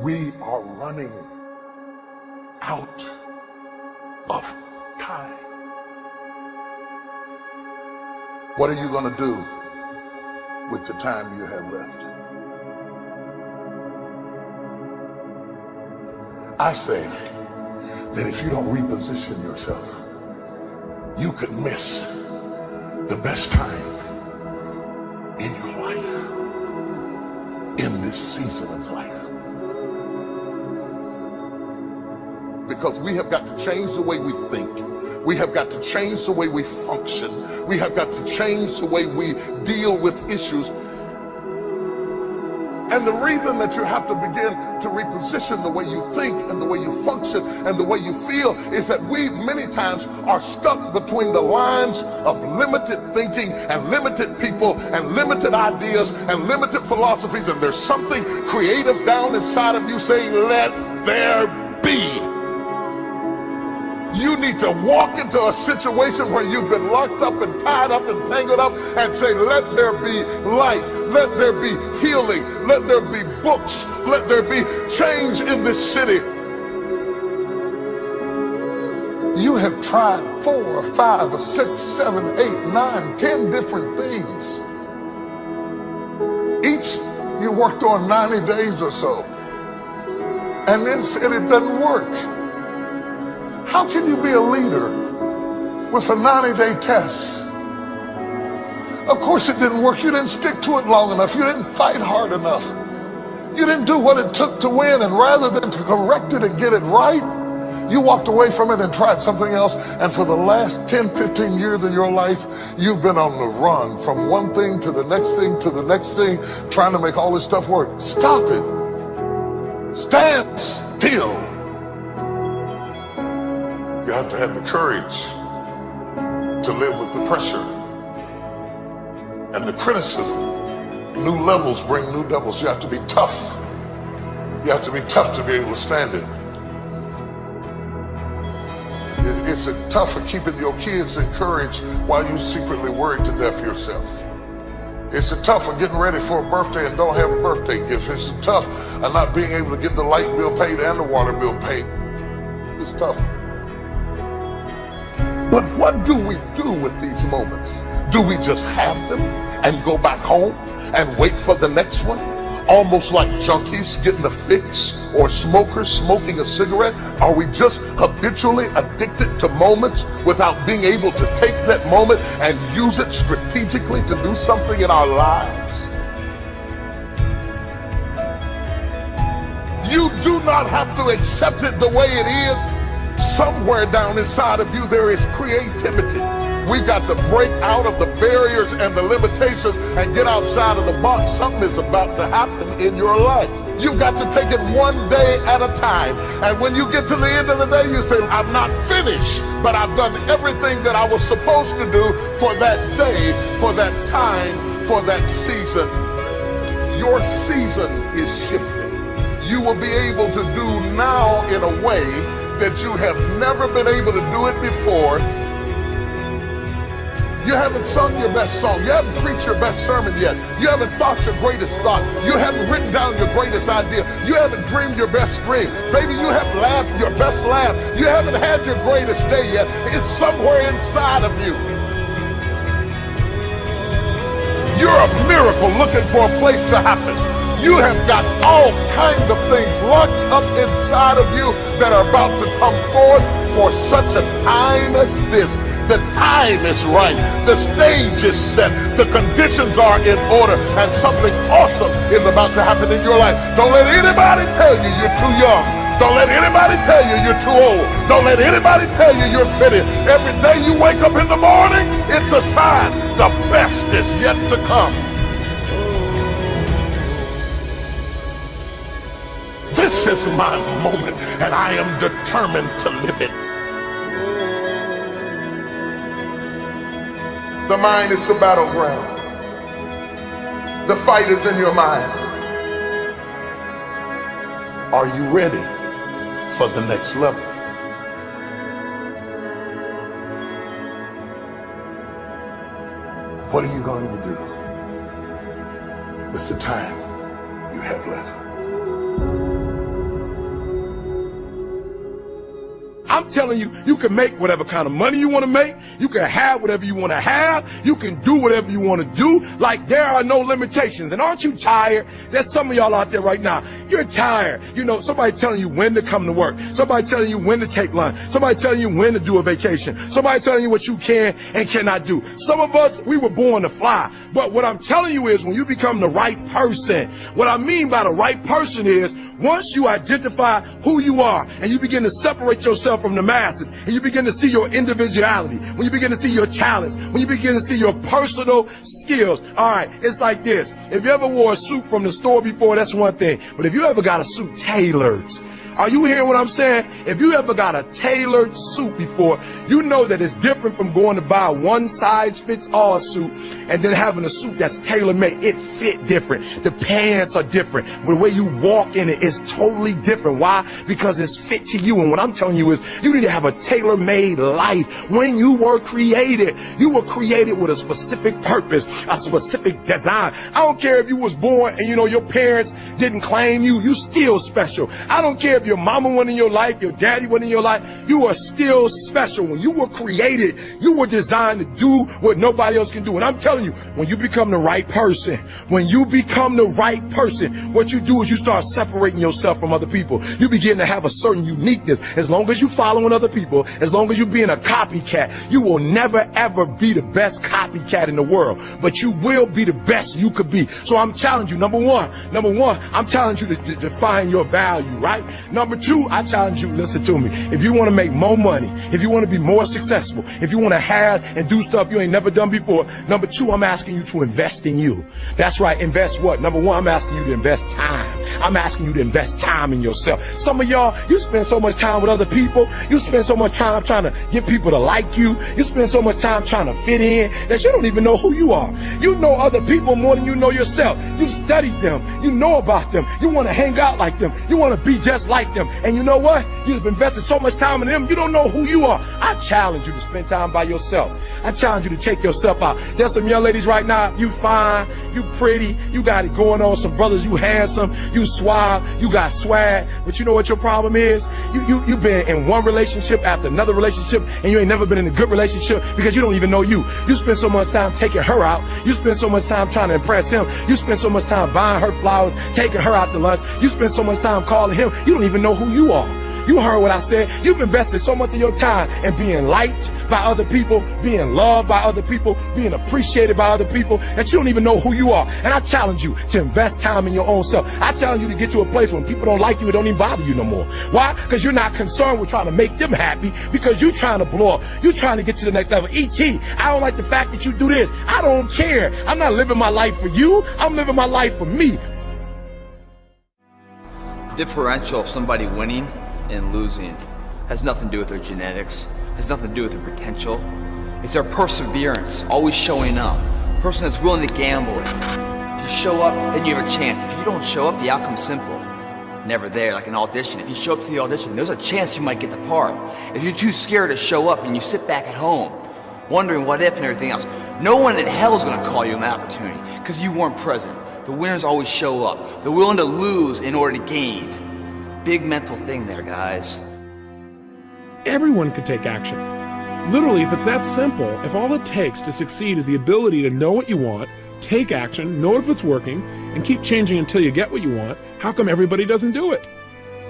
We are running out of time. What are you going to do with the time you have left? I say that if you don't reposition yourself, you could miss the best time in your life, in this season of life. Because we have got to change the way we think. We have got to change the way we function. We have got to change the way we deal with issues. And the reason that you have to begin to reposition the way you think and the way you function and the way you feel is that we many times are stuck between the lines of limited thinking and limited people and limited ideas and limited philosophies, and there's something creative down inside of you saying, let there be. You need to walk into a situation where you've been locked up and tied up and tangled up and say, let there be light, let there be healing, let there be books, let there be change in this city. You have tried 4 or 5 or 6, 7, 8, 9, 10 different things. Each you worked on 90 days or so and then said it doesn't work. How can you be a leader with a 90-day test? Of course it didn't work. You didn't stick to it long enough. You didn't fight hard enough. You didn't do what it took to win, and rather than to correct it and get it right, you walked away from it and tried something else. And for the last 10, 15 years of your life, you've been on the run from one thing to the next thing to the next thing, trying to make all this stuff work. Stop it. Stand still. You have to have the courage to live with the pressure and the criticism. New levels bring new devils. You have to be tough. You have to be tough to be able to stand it. It's tough for keeping your kids encouraged while you secretly worried to death yourself. It's tough for getting ready for a birthday and don't have a birthday gift. It's tough of not being able to get the light bill paid and the water bill paid. It's tough. But what do we do with these moments? Do we just have them and go back home and wait for the next one? Almost like junkies getting a fix or smokers smoking a cigarette? Are we just habitually addicted to moments without being able to take that moment and use it strategically to do something in our lives? You do not have to accept it the way it is. Somewhere down inside of you there is creativity. We've got to break out of the barriers and the limitations and get outside of the box. Something is about to happen in your life. You've got to take it one day at a time. And when you get to the end of the day, you say, I'm not finished, but I've done everything that I was supposed to do for that day, for that time, for that season. Your season is shifting. You will be able to do now in a way that you have never been able to do it before. You haven't sung your best song. You haven't preached your best sermon yet. You haven't thought your greatest thought. You haven't written down your greatest idea. You haven't dreamed your best dream. Baby, you haven't laughed your best laugh. You haven't had your greatest day yet. It's somewhere inside of you. You're a miracle looking for a place to happen. You have got all kinds of things locked up inside of you that are about to come forth for such a time as this. The time is right. The stage is set. The conditions are in order. And something awesome is about to happen in your life. Don't let anybody tell you you're too young. Don't let anybody tell you you're too old. Don't let anybody tell you you're fitted. Every day you wake up in the morning, it's a sign the best is yet to come. This is my moment, and I am determined to live it. The mind is the battleground. The fight is in your mind. Are you ready for the next level? What are you going to do with the time you have left? I'm telling you, you can make whatever kind of money you want to make. You can have whatever you want to have. You can do whatever you want to do. Like, there are no limitations. And aren't you tired? There's some of y'all out there right now. You're tired. You know, somebody telling you when to come to work. Somebody telling you when to take lunch. Somebody telling you when to do a vacation. Somebody telling you what you can and cannot do. Some of us, we were born to fly. But what I'm telling you is, when you become the right person, what I mean by the right person is, once you identify who you are and you begin to separate yourself from the masses, and you begin to see your individuality, when you begin to see your talents, when you begin to see your personal skills. All right, it's like this. If you ever wore a suit from the store before, that's one thing. But if you ever got a suit tailored, are you hearing what I'm saying? If you ever got a tailored suit before, you know that it's different from going to buy a one-size-fits-all suit and then having a suit that's tailor-made. It fit different. The pants are different. The way you walk in it is totally different. Why? Because it's fit to you. And what I'm telling you is, you need to have a tailor-made life. When you were created with a specific purpose, a specific design. I don't care if you was born and, you know, your parents didn't claim you. You still special. I don't care if your mama wasn't in your life, your daddy wasn't in your life, you are still special. When you were created, you were designed to do what nobody else can do. And I'm telling you, when you become the right person, what you do is you start separating yourself from other people. You begin to have a certain uniqueness. As long as you following other people, as long as you being a copycat, you will never ever be the best copycat in the world, but you will be the best you could be. So I'm challenging you, number one, I'm challenging you to define your value, right? Number two, I challenge you, listen to me. If you want to make more money, if you want to be more successful, if you want to have and do stuff you ain't never done before, number two, I'm asking you to invest in you. That's right, invest what? Number one, I'm asking you to invest time. I'm asking you to invest time in yourself. Some of y'all, you spend so much time with other people. You spend so much time trying to get people to like you. You spend so much time trying to fit in that you don't even know who you are. You know other people more than you know yourself. You studied them. You know about them. You want to hang out like them. You want to be just like them. And you know what? You've invested so much time in them, you don't know who you are. I challenge you to spend time by yourself. I challenge you to take yourself out. There's some young ladies right now, you fine, you pretty, you got it going on. Some brothers, you handsome, you suave, you got swag. But you know what your problem is? You've been in one relationship after another relationship, and you ain't never been in a good relationship because you don't even know you. You spend so much time taking her out. You spend so much time trying to impress him. You spend so much time buying her flowers, taking her out to lunch. You spend so much time calling him. You don't even know who you are. You heard what I said. You've invested so much of your time in being liked by other people, being loved by other people, being appreciated by other people, that you don't even know who you are. And I challenge you to invest time in your own self. I challenge you to get to a place when people don't like you, it don't even bother you no more. Why? Because you're not concerned with trying to make them happy, because you're trying to blow up. You're trying to get to the next level. E.T., I don't like the fact that you do this. I don't care. I'm not living my life for you. I'm living my life for me. Differential of somebody winning and losing has nothing to do with their genetics, has nothing to do with their potential. It's their perseverance, always showing up. A person that's willing to gamble it. If you show up, then you have a chance. If you don't show up, the outcome's simple. Never there, like an audition. If you show up to the audition, there's a chance you might get the part. If you're too scared to show up and you sit back at home, wondering what if and everything else, no one in hell is gonna call you an opportunity because you weren't present. The winners always show up. They're willing to lose in order to gain. Big mental thing there, guys. Everyone could take action. Literally, if it's that simple, if all it takes to succeed is the ability to know what you want, take action, know if it's working, and keep changing until you get what you want, how come everybody doesn't do it?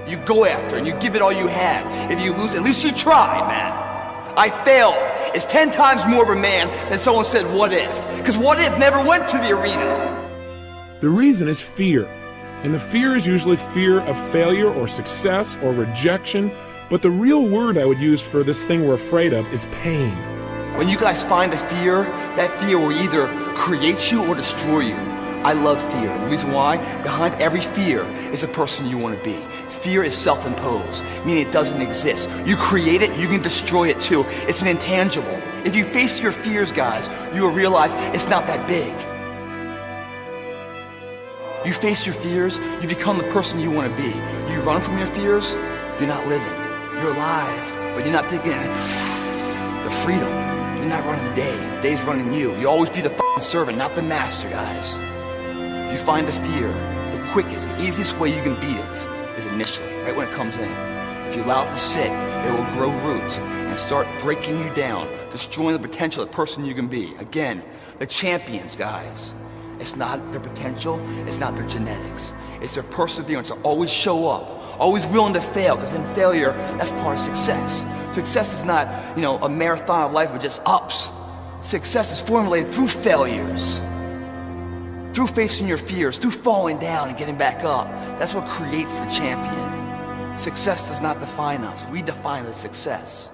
You go after and you give it all you have. If you lose, at least you tried, man. I failed. It's 10 times more of a man than someone said, what if? Because what if never went to the arena. The reason is fear. And the fear is usually fear of failure or success or rejection. But the real word I would use for this thing we're afraid of is pain. When you guys find a fear, that fear will either create you or destroy you. I love fear. And the reason why, behind every fear is a person you want to be. Fear is self-imposed, meaning it doesn't exist. You create it, you can destroy it too. It's an intangible. If you face your fears, guys, you will realize it's not that big. You face your fears, you become the person you want to be. You run from your fears, you're not living. You're alive, but you're not taking the freedom. You're not running the day. The day's running you. You always be the f***ing servant, not the master, guys. If you find a fear, the quickest, easiest way you can beat it is initially, right when it comes in. If If you allow it to sit, it will grow roots and start breaking you down, destroying the potential of the person you can be. Again, the champions, guys. It's not their potential, it's not their genetics. It's their perseverance to always show up, always willing to fail, because in failure, that's part of success. Success is not, a marathon of life with just ups. Success is formulated through failures, through facing your fears, through falling down and getting back up. That's what creates the champion. Success does not define us. We define the success.